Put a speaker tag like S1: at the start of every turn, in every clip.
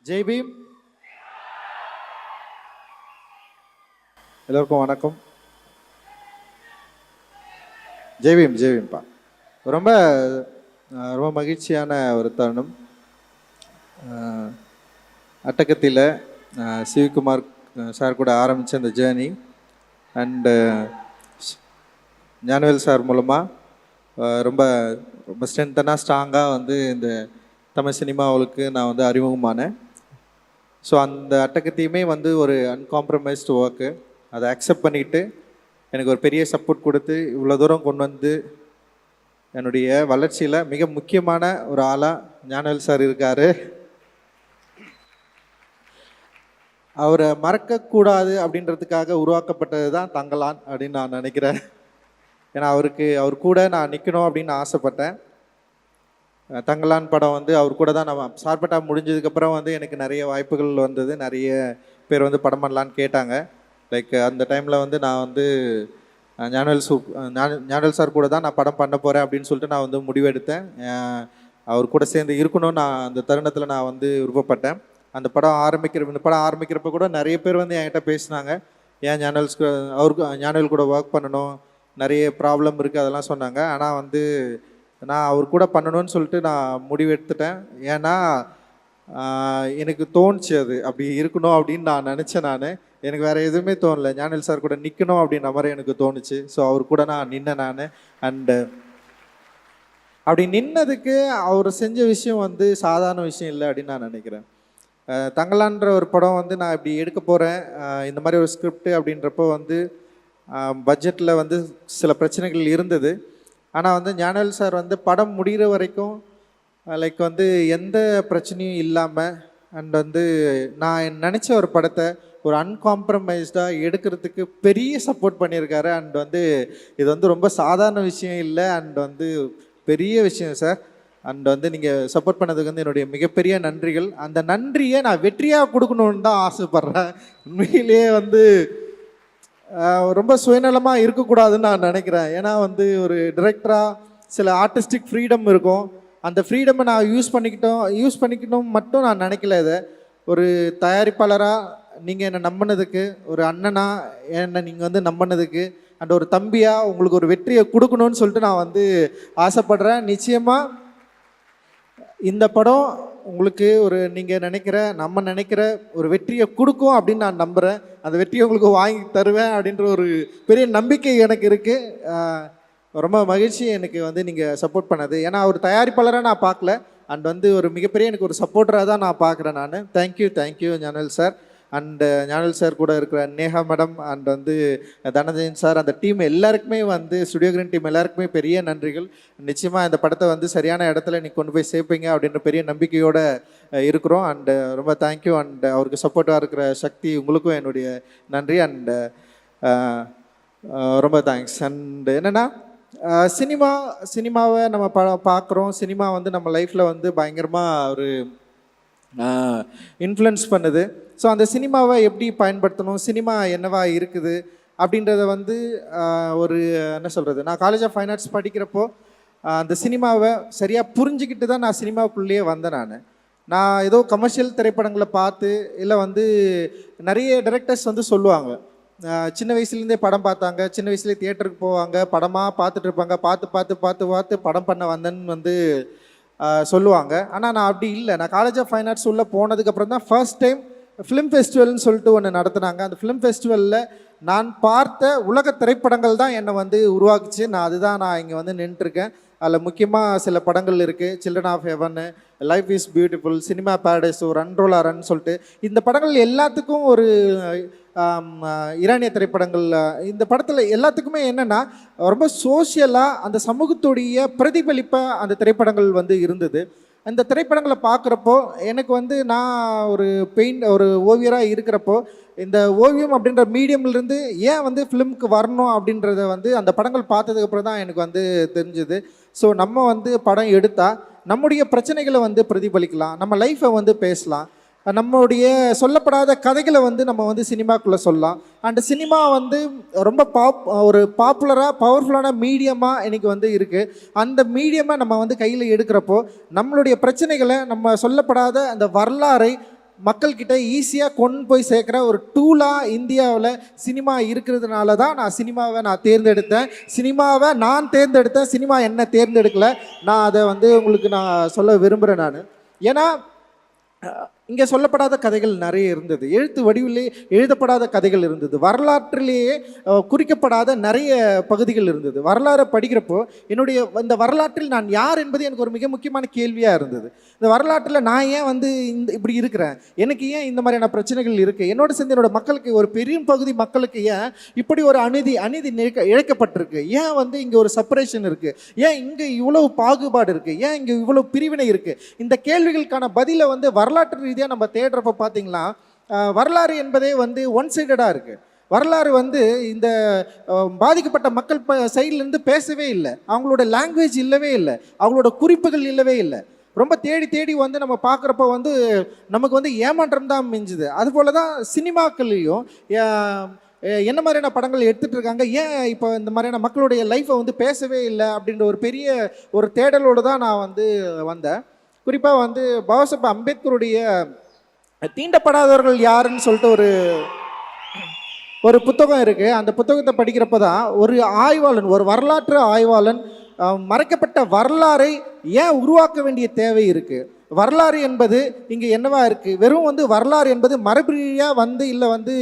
S1: ஜெய் பீம். எல்லோருக்கும் வணக்கம். ஜெய் பீம், ஜெய் பீம்பா. ரொம்ப ரொம்ப மகிழ்ச்சியான ஒரு தருணம். அட்டகத்தியில் சிவகுமார் சார் கூட ஆரம்பித்த அந்த ஜேர்னி அண்டு ஞானவேல் சார் மூலமாக ரொம்ப ரொம்ப ஸ்ட்ராங்காக வந்து இந்த தமிழ் சினிமாவுக்கு நான் வந்து அறிமுகமானேன். ஸோ அந்த அட்டகத்தையுமே வந்து ஒரு அன்காம்ப்ரமைஸ்டு ஒர்க்கு, அதை அக்செப்ட் பண்ணிவிட்டு எனக்கு ஒரு பெரிய சப்போர்ட் கொடுத்து இவ்வளோ தூரம் கொண்டு வந்து என்னுடைய வளர்ச்சியில் மிக முக்கியமான ஒரு ஆளாக ஞானவேல் சார் இருக்கார். அவரை மறக்கக்கூடாது அப்படின்றதுக்காக உருவாக்கப்பட்டது தான் தங்கலான் அப்படின்னு நான் நினைக்கிறேன். ஏன்னா அவர் கூட நான் நிற்கணும் அப்படின்னு ஆசைப்பட்டேன். தங்கலான் படம் வந்து அவர் கூட தான் நான் சார்பட்டா முடிஞ்சதுக்கப்புறம் வந்து எனக்கு நிறைய வாய்ப்புகள் வந்தது. நிறைய பேர் வந்து படம் பண்ணலான்னு கேட்டாங்க. லைக் அந்த டைமில் வந்து நான் வந்து ஞானவேல் சார் கூட தான் நான் படம் பண்ண போகிறேன் அப்படின்னு சொல்லிட்டு நான் வந்து முடிவெடுத்தேன். அவர் கூட சேர்ந்து இருக்கணும்னு நான் அந்த தருணத்தில் நான் வந்து விருப்பப்பட்டேன். இந்த படம் ஆரம்பிக்கிறப்ப கூட நிறைய பேர் வந்து என்கிட்ட பேசினாங்க, ஏன் ஞானவேல் கூட ஒர்க் பண்ணணும், நிறைய ப்ராப்ளம் இருக்குது அதெல்லாம் சொன்னாங்க. ஆனால் வந்து நான் அவர் கூட பண்ணணும்னு சொல்லிட்டு நான் முடிவெடுத்துட்டேன். ஏன்னா எனக்கு தோணுச்சு அது அப்படி இருக்கணும் அப்படின்னு நான் நினச்சேன். எனக்கு வேறு எதுவுமே தோணலை, ஞானவேல் சார் கூட நிற்கணும் அப்படின்ற மாதிரி எனக்கு தோணுச்சு. ஸோ அவர் கூட நான் நின்னேன். அண்டு அப்படி நின்னதுக்கு அவர் செஞ்ச விஷயம் வந்து சாதாரண விஷயம் இல்லை அப்படின்னு நான் நினைக்கிறேன். தங்கலான்ற ஒரு படம் வந்து நான் இப்படி எடுக்க போகிறேன், இந்த மாதிரி ஒரு ஸ்கிரிப்ட் அப்படின்றப்போ வந்து பட்ஜெட்டில் வந்து சில பிரச்சனைகள் இருந்தது. ஆனால் வந்து ஞானவேல் சார் வந்து படம் முடிகிற வரைக்கும் லைக் வந்து எந்த பிரச்சனையும் இல்லாமல் அண்ட் வந்து நான் நினச்ச ஒரு படத்தை ஒரு அன்காம்ப்ரமைஸ்டாக எடுக்கிறதுக்கு பெரிய சப்போர்ட் பண்ணியிருக்காரு. அண்ட் வந்து இது வந்து ரொம்ப சாதாரண விஷயம் இல்லை, அண்ட் வந்து பெரிய விஷயம் சார். அண்ட் வந்து நீங்கள் சப்போர்ட் பண்ணதுக்கு வந்து என்னுடைய மிகப்பெரிய நன்றிகள். அந்த நன்றியை நான் வெற்றியாக கொடுக்கணுன்னு தான் ஆசைப்பட்றேன். உண்மையிலேயே வந்து ரொம்ப சுயநலமாக இருக்கக்கூடாதுன்னு நான் நினைக்கிறேன். ஏன்னா வந்து ஒரு டிரெக்டராக சில ஆர்டிஸ்டிக் ஃப்ரீடம் இருக்கும். அந்த ஃப்ரீடமை நான் யூஸ் பண்ணிக்கணும் மட்டும் நான் நினைக்கல. இதை ஒரு தயாரிப்பாளராக நீங்கள் என்னை நம்பினதுக்கு, ஒரு அண்ணனாக என்னை நீங்கள் வந்து நம்பினதுக்கு, அண்ட் ஒரு தம்பியாக உங்களுக்கு ஒரு வெற்றியை கொடுக்கணும்னு சொல்லிட்டு நான் வந்து ஆசைப்படுறேன். நிச்சயமாக இந்த படம் உங்களுக்கு ஒரு நீங்கள் நம்ம நினைக்கிற ஒரு வெற்றியை கொடுக்கும் அப்படின்னு நான் நம்புகிறேன். அந்த வெற்றியை உங்களுக்கு வாங்கி தருவேன் அப்படின்ற ஒரு பெரிய நம்பிக்கை எனக்கு இருக்குது. ரொம்ப மகிழ்ச்சி எனக்கு வந்து நீங்கள் சப்போர்ட் பண்ணது. ஏன்னா ஒரு தயாரிப்பாளராக நான் பார்க்கல, அண்ட் வந்து ஒரு மிகப்பெரிய எனக்கு ஒரு சப்போர்ட்டராக தான் நான் பார்க்குறேன். Thank you Gnanavel sir. And Gnanavel sir கூட இருக்கிற நேஹா மேடம் அண்ட் வந்து தனஞ்சயன் சார், அந்த டீம் எல்லாருக்குமே வந்து ஸ்டுடியோ கிரீன் டீம் எல்லாருக்குமே பெரிய நன்றிகள். நிச்சயமாக இந்த படத்தை வந்து சரியான இடத்துல நீ கொண்டு போய் சேர்ப்பீங்க அப்படின்ற பெரிய நம்பிக்கையோடு இருக்கிறோம். அண்டு ரொம்ப தேங்க்யூ. அண்ட் அவருக்கு சப்போர்ட்டாக இருக்கிற சக்தி உங்களுக்கும் என்னுடைய நன்றி. அண்டு ரொம்ப தேங்க்ஸ். அண்டு என்னென்னா சினிமாவை நம்ம பார்க்குறோம். சினிமா வந்து நம்ம லைஃப்பில் வந்து பயங்கரமாக ஒரு இன்ஃப்ளூயன்ஸ் பண்ணுது. ஸோ அந்த சினிமாவை எப்படி பயன்படுத்தணும், சினிமா என்னவா இருக்குது அப்படின்றத வந்து ஒரு என்ன சொல்கிறது, நான் காலேஜ் ஆஃப் ஃபைன் ஆர்ட்ஸ் படிக்கிறப்போ அந்த சினிமாவை சரியாக புரிஞ்சுக்கிட்டு தான் நான் சினிமாவுக்குள்ளேயே வந்தேன். நான் ஏதோ கமர்ஷியல் திரைப்படங்களை பார்த்து இல்லை வந்து நிறைய டைரக்டர்ஸ் வந்து சொல்லுவாங்க, சின்ன வயசுலேருந்தே படம் பார்த்தாங்க, சின்ன வயசுலேயே தியேட்டருக்கு போவாங்க, படமாக பார்த்துட்டு இருப்பாங்க, பார்த்து படம் பண்ண வந்தேன்னு வந்து சொல்லுவாங்க. ஆனால் நான் அப்படி இல்லை. நான் காலேஜ் ஆஃப் ஃபைன் ஆர்ட்ஸ் உள்ளே போனதுக்கப்புறம் தான் ஃபர்ஸ்ட் டைம் ஃபிலிம் ஃபெஸ்டிவல்னு சொல்லிட்டு ஒன்று நடத்துனாங்க. அந்த ஃபிலிம் ஃபெஸ்டிவலில் நான் பார்த்த உலக திரைப்படங்கள் தான் என்னை வந்து உருவாக்குச்சு. நான் இங்கே வந்து நின்றுருக்கேன். அதில் முக்கியமாக சில படங்கள் இருக்குது, children of heaven, life is beautiful, cinema paradise, ஒரு ரன் ரன் சொல்லிட்டு இந்த படங்கள் எல்லாத்துக்கும் ஒரு ஈரானிய திரைப்படங்கள். இந்த படத்தில் எல்லாத்துக்குமே என்னென்னா ரொம்ப சோஷியலாக அந்த சமூகத்துடைய பிரதிபலிப்பாக அந்த திரைப்படங்கள் வந்து இருந்தது. அந்த திரைப்படங்களை பார்க்குறப்போ எனக்கு வந்து நான் ஒரு ஓவியராக இருக்கிறப்போ இந்த ஓவியம் அப்படின்ற மீடியம்லேருந்து ஏன் வந்து ஃபிலிமுக்கு வரணும் அப்படின்றத வந்து அந்த படங்கள் பார்த்ததுக்கப்புறம் தான் எனக்கு வந்து தெரிஞ்சுது. ஸோ நம்ம வந்து படம் எடுத்தால் நம்முடைய பிரச்சனைகளை வந்து பிரதிபலிக்கலாம், நம்ம லைஃப்பை வந்து பேசலாம், நம்மளுடைய சொல்லப்படாத கதைகளை வந்து நம்ம வந்து சினிமாக்குள்ளே சொல்லலாம். அண்ட் சினிமா வந்து ரொம்ப ஒரு பாப்புலராக பவர்ஃபுல்லான மீடியமாக இன்றைக்கி வந்து இருக்குது. அந்த மீடியமாக நம்ம வந்து கையில் எடுக்கிறப்போ நம்மளுடைய பிரச்சனைகளை, நம்ம சொல்லப்படாத அந்த வரலாறை
S2: மக்கள்கிட்ட ஈஸியாக கொண்டு போய் சேர்க்குற ஒரு டூலாக இந்தியாவில் சினிமா இருக்கிறதுனால தான் நான் சினிமாவை தேர்ந்தெடுத்தேன். சினிமாவை நான் தேர்ந்தெடுத்தேன், சினிமா என்ன தேர்ந்தெடுக்கலை. நான் அதை வந்து உங்களுக்கு நான் சொல்ல விரும்புகிறேன். நான் ஏன்னா இங்கே சொல்லப்படாத கதைகள் நிறைய இருந்தது, எழுத்து வடிவிலே எழுதப்படாத கதைகள் இருந்தது, வரலாற்றிலேயே குறிக்கப்படாத நிறைய பகுதிகள் இருந்தது. வரலாறை படிக்கிறப்போ என்னுடைய இந்த வரலாற்றில் நான் யார் என்பது எனக்கு ஒரு மிக முக்கியமான கேள்வியாக இருந்தது. இந்த வரலாற்றில் நான் ஏன் வந்து இப்படி இருக்கிறேன், எனக்கு ஏன் இந்த மாதிரியான பிரச்சனைகள் இருக்குது, என்னோட சேர்ந்து என்னோட மக்களுக்கு ஒரு பெரிய பகுதி மக்களுக்கு ஏன் இப்படி ஒரு அநீதி இழைக்கப்பட்டிருக்கு, ஏன் வந்து இங்கே ஒரு செப்பரேஷன் இருக்குது, ஏன் இங்கே இவ்வளவு பாகுபாடு இருக்குது, ஏன் இங்கே இவ்வளவு பிரிவினை இருக்குது, இந்த கேள்விகளுக்கான பதிலை வந்து வரலாற்று ரீதியாக நம்ம தேடுறப்ப பார்த்தீங்கன்னா வரலாறு என்பதே வந்து ஒன் சைடடாக இருக்குது. வரலாறு வந்து இந்த பாதிக்கப்பட்ட மக்கள் சைட்லேருந்து பேசவே இல்லை, அவங்களோட லாங்குவேஜ் இல்லவே இல்லை, அவங்களோட குறிப்புகள் இல்லவே இல்லை. ரொம்ப தேடி தேடி வந்து நம்ம பார்க்குறப்ப வந்து நமக்கு வந்து ஏமாற்றம் தான் மிஞ்சுது. அதுபோல தான் சினிமாக்கள்லேயும் என்ன மாதிரியான படங்கள் எடுத்துகிட்டு இருக்காங்க, ஏன் இப்போ இந்த மாதிரியான மக்களுடைய லைஃப்பை வந்து பேசவே இல்லை அப்படின்ற ஒரு பெரிய ஒரு தேடலோடு தான் நான் வந்து வந்தேன். குறிப்பாக வந்து பாபாசாஹேப் அம்பேத்கருடைய தீண்டப்படாதவர்கள் யாருன்னு சொல்லிட்டு ஒரு புத்தகம் இருக்குது. அந்த புத்தகத்தை படிக்கிறப்ப தான் ஒரு ஆய்வாளன், ஒரு வரலாற்று ஆய்வாளன் மறைக்கப்பட்ட வரலாறை ஏன் உருவாக்க வேண்டிய தேவை இருக்குது, வரலாறு என்பது இங்கே என்னவா இருக்குது, வெறும் வந்து வரலாறு என்பது மரபுரியாக வந்து இல்லை வந்து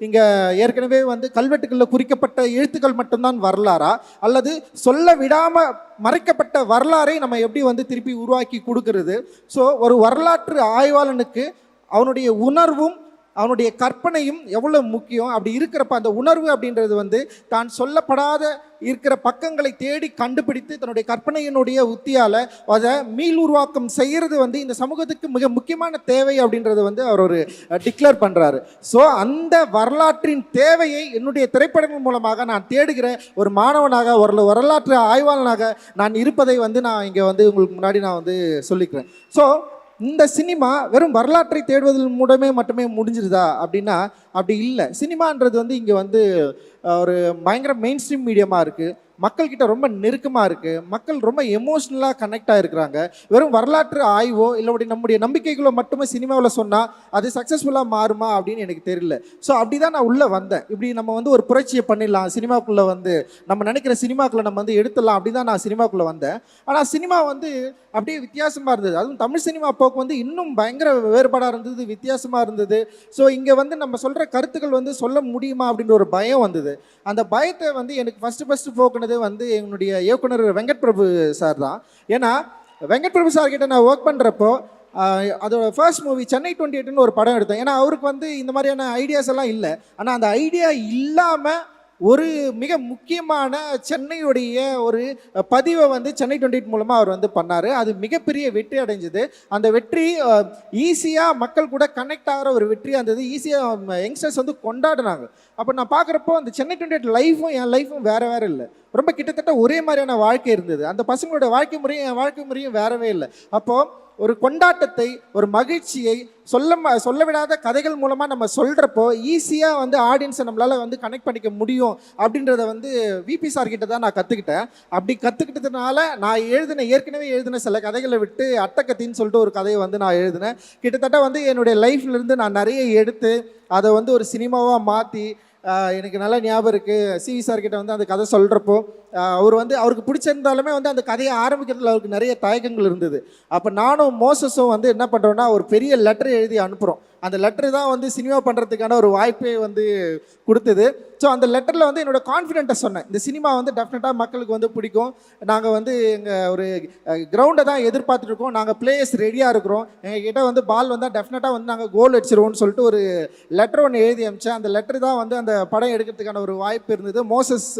S2: இங்கே ஏற்கனவே வந்து கல்வெட்டுகளில் குறிக்கப்பட்ட எழுத்துக்கள் மட்டும்தான் வரலாறா, அல்லது சொல்ல விடாமல் மறைக்கப்பட்ட வரலாறை நம்ம எப்படி வந்து திருப்பி உருவாக்கி கொடுக்கறது. ஸோ ஒரு வரலாற்று ஆய்வாளனுக்கு அவனுடைய உணர்வும் அவனுடைய கற்பனையும் எவ்வளோ முக்கியம். அப்படி இருக்கிறப்ப அந்த உணர்வு அப்படின்றது வந்து தான் சொல்லப்படாத இருக்கிற பக்கங்களை தேடி கண்டுபிடித்து தன்னுடைய கற்பனையினுடைய உத்தியால் அதை மீள் உருவாக்கம் செய்கிறது வந்து இந்த சமூகத்துக்கு மிக முக்கியமான தேவை அப்படின்றது வந்து அவர் ஒரு டிக்ளேர் பண்ணுறாரு. ஸோ அந்த வரலாற்றின் தேவையை என்னுடைய திரைப்படங்கள் மூலமாக நான் தேடுகிற ஒரு மாணவனாக, ஒரு வரலாற்று ஆய்வாளனாக நான் இருப்பதை வந்து நான் இங்கே வந்து உங்களுக்கு முன்னாடி நான் வந்து சொல்லிக்கிறேன். ஸோ இந்த சினிமா வெறும் வரலாற்றை தேடுவதன் மூலமே மட்டுமே முடிஞ்சிருதா அப்படின்னா அப்படி இல்லை. சினிமான்றது வந்து இங்கே வந்து ஒரு பயங்கர மெயின் ஸ்ட்ரீம் மீடியமாக இருக்குது, மக்கள்கிட்ட ரொம்ப நெருக்கமாக இருக்குது, மக்கள் ரொம்ப எமோஷ்னலாக கனெக்ட் ஆகிருக்கிறாங்க. வெறும் வரலாற்று ஆய்வோ இல்லை நம்முடைய நம்பிக்கைகளோ மட்டுமே சினிமாவில் சொன்னால் அது சக்ஸஸ்ஃபுல்லாக மாறுமா அப்படின்னு எனக்கு தெரியல. ஸோ அப்படி தான் நான் உள்ளே வந்தேன். இப்படி நம்ம வந்து ஒரு புரட்சியை பண்ணிடலாம், சினிமாக்குள்ளே வந்து நம்ம நினைக்கிற சினிமாக்குள்ளே நம்ம வந்து எடுத்துடலாம், அப்படி தான் நான் சினிமாக்குள்ளே வந்தேன். ஆனால் சினிமா வந்து அப்படியே வித்தியாசமாக இருந்தது. அதுவும் தமிழ் சினிமா போக்கு வந்து இன்னும் பயங்கர வேறுபாடாக இருந்தது, வித்தியாசமாக இருந்தது. ஸோ இங்கே வந்து நம்ம சொல்கிற கருத்துக்கள் வந்து சொல்ல முடியுமா அப்படின்ற ஒரு பயம் வந்தது. அந்த பயத்தை வந்து எனக்கு ஃபஸ்ட்டு போக்குனது வந்து என்னுடைய இயக்குனர் வெங்கட் பிரபு சார் தான். ஏன்னா வெங்கட் பிரபு சார் கிட்ட நான் ஒர்க் பண்ணுறப்போ அதோட ஃபர்ஸ்ட் மூவி சென்னை 28ன்னு ஒரு படம் எடுத்தேன். ஏன்னா அவருக்கு வந்து இந்த மாதிரியான ஐடியாஸ் எல்லாம் இல்லை. ஆனால் அந்த ஐடியா இல்லாமல் ஒரு மிக முக்கியமான சென்னையுடைய ஒரு பதிவை வந்து சென்னை 28 மூலமாக அவர் வந்து பண்ணார். அது மிகப்பெரிய வெற்றி அடைஞ்சது. அந்த வெற்றி ஈஸியாக மக்கள் கூட கனெக்ட் ஆகிற ஒரு வெற்றியாக இருந்தது. ஈஸியாக யங்ஸ்டர்ஸ் வந்து கொண்டாடினாங்க. அப்போ நான் பார்க்குறப்போ அந்த சென்னை 28 லைஃப்பும் என் லைஃப்பும் வேறு இல்லை, ரொம்ப கிட்டத்தட்ட ஒரே மாதிரியான வாழ்க்கை இருந்தது. அந்த பசங்களோட வாழ்க்கை முறையும் என் வாழ்க்கை முறையும் வேறவே இல்லை. அப்போது ஒரு கொண்டாட்டத்தை, ஒரு மகிழ்ச்சியை சொல்ல விடாத கதைகள் மூலமாக நம்ம சொல்கிறப்போ ஈஸியாக வந்து ஆடியன்ஸை நம்மளால் வந்து கனெக்ட் பண்ணிக்க முடியும் அப்படின்றத வந்து விபி சார் கிட்ட தான் நான் கற்றுக்கிட்டேன். அப்படி கற்றுக்கிட்டதுனால நான் ஏற்கனவே எழுதின சில கதைகளை விட்டு அட்டக்கத்தின்னு சொல்லிட்டு ஒரு கதையை வந்து நான் எழுதினேன். கிட்டத்தட்ட வந்து என்னுடைய லைஃப்லேருந்து நான் நிறைய எடுத்து அதை வந்து ஒரு சினிமாவாக மாற்றி எனக்கு நல்லா ஞாபகம் இருக்குது. சிவி சார்கிட்ட வந்து அந்த கதை சொல்கிறப்போ அவருக்கு பிடிச்சிருந்தாலுமே வந்து அந்த கதையை ஆரம்பிக்கிறதுல அவருக்கு நிறைய தயக்கங்கள் இருந்தது. அப்போ நானும் மோசஸும் வந்து என்ன பண்ணுறோன்னா ஒரு பெரிய லெட்டர் எழுதி அனுப்புகிறோம். அந்த லெட்ரு தான் வந்து சினிமா பண்ணுறதுக்கான ஒரு வாய்ப்பை வந்து கொடுத்தது. ஸோ அந்த லெட்டரில் வந்து என்னோடய கான்ஃபிடென்ட்டை சொன்னேன், இந்த சினிமா வந்து டெஃபினட்டாக மக்களுக்கு வந்து பிடிக்கும், நாங்கள் வந்து எங்கள் ஒரு கிரவுண்டை தான் எதிர்பார்த்துட்ருக்கோம், நாங்கள் பிளேயர்ஸ் ரெடியாக இருக்கிறோம், எங்கள் கிட்டே வந்து பால் வந்தால் டெஃபினட்டாக வந்து நாங்கள் கோல் அடிச்சிருவோம்னு சொல்லிட்டு ஒரு லெட்டர் ஒன்று எழுதி அனுப்பிச்சேன். அந்த லெட்டர் தான் வந்து அந்த படம் எடுக்கிறதுக்கான ஒரு வாய்ப்பு இருந்தது. மோசஸ்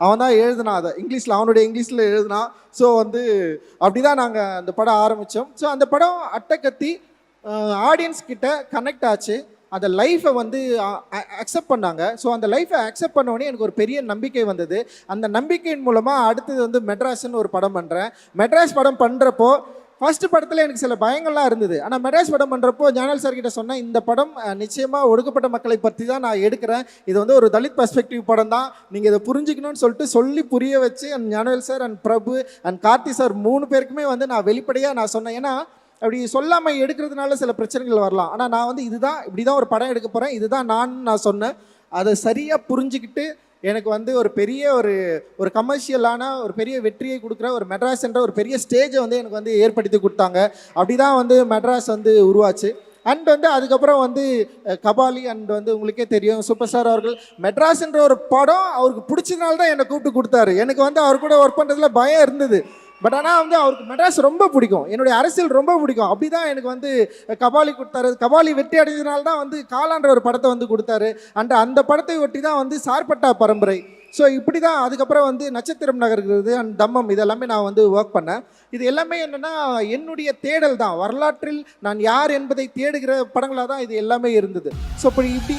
S2: அவன் தான் எழுதினான், அதை அவனுடைய இங்கிலீஷில் எழுதினான். ஸோ வந்து அப்படி தான் நாங்கள் அந்த படம் ஆரம்பித்தோம். ஸோ அந்த படம் அட்டக்கத்தி ஆடியன்ஸ் கிட்ட கனெக்ட் ஆச்சு, அந்த லைஃப்பை வந்து அக்செப்ட் பண்ணாங்க. ஸோ அந்த லைஃப்பை அக்செப்ட் பண்ணோடனே எனக்கு ஒரு பெரிய நம்பிக்கை வந்தது. அந்த நம்பிக்கையின் மூலமாக அடுத்தது வந்து மெட்ராஸ்ன்னு ஒரு படம் பண்ணுறேன். மெட்ராஸ் படம் பண்ணுறப்போ ஃபஸ்ட்டு படத்தில் எனக்கு சில பயங்கள்லாம் இருந்தது. ஆனால் மெட்ராஸ் படம் பண்ணுறப்போ ஞானல் சார் கிட்ட சொன்னேன், இந்த படம் நிச்சயமாக ஒடுக்கப்பட்ட மக்களை பற்றி தான் நான் எடுக்கிறேன், இது வந்து ஒரு தலித் பெர்ஸ்பெக்டிவ் படம் தான், நீங்கள் இதை புரிஞ்சுக்கணும்னு சொல்லிட்டு சொல்லி புரிய வச்சு ஞானல் sir and Prabhu and Karthi sir 3 பேருக்குமே வந்து நான் வெளிப்படையாக நான் சொன்னேன். ஏன்னா அப்படி சொல்லாமல் எடுக்கிறதுனால சில பிரச்சனைகள் வரலாம். ஆனால் நான் வந்து இதுதான் இப்படி தான் ஒரு படம் எடுக்க போகிறேன், இதுதான் நான் சொன்னேன். அதை சரியாக புரிஞ்சுக்கிட்டு எனக்கு வந்து ஒரு பெரிய ஒரு கமர்ஷியலான ஒரு பெரிய வெற்றியை கொடுக்குற ஒரு மெட்ராஸ் என்ற ஒரு பெரிய ஸ்டேஜை வந்து எனக்கு வந்து ஏற்படுத்தி கொடுத்தாங்க. அப்படி தான் வந்து மெட்ராஸ் வந்து உருவாச்சு. அண்ட் வந்து அதுக்கப்புறம் வந்து கபாலி அண்ட் வந்து உங்களுக்கே தெரியும் சூப்பர் ஸ்டார் அவர்கள் மெட்ராஸ்ன்ற ஒரு படம் அவருக்கு பிடிச்சதுனால தான் என்னை கூப்பிட்டு கொடுத்தாரு. எனக்கு வந்து அவர் கூட ஒர்க் பண்ணுறதுல பயம் இருந்தது. பட் ஆனால் வந்து அவருக்கு மெட்ராஸ் ரொம்ப பிடிக்கும், என்னுடைய அரசியல் ரொம்ப பிடிக்கும். அப்படி தான் எனக்கு வந்து கபாலி கொடுத்தாரு. கபாலி வெற்றி அடைஞ்சதுனால தான் வந்து காலான்ற ஒரு படத்தை வந்து கொடுத்தாரு. அண்ட் அந்த படத்தை ஒட்டி தான் வந்து சார்பட்டா பரம்பரை. ஸோ இப்படி தான் அதுக்கப்புறம் வந்து நட்சத்திரம் நகர்கிறது அண்ட் தம்மம் இதெல்லாமே நான் வந்து ஒர்க் பண்ணேன். இது எல்லாமே என்னென்னா என்னுடைய தேடல் தான், வரலாற்றில் நான் யார் என்பதை தேடுகிற படங்களாக தான் இது எல்லாமே இருந்தது. ஸோ இப்படி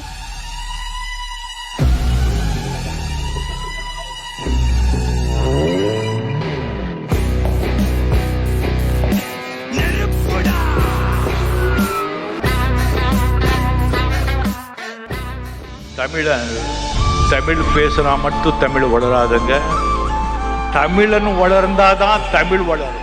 S3: தமிழ் பேசுனா மட்டும் தமிழ் வளராதுங்க. தமிழன் வளர்ந்தாதான் தமிழ் வளரும்.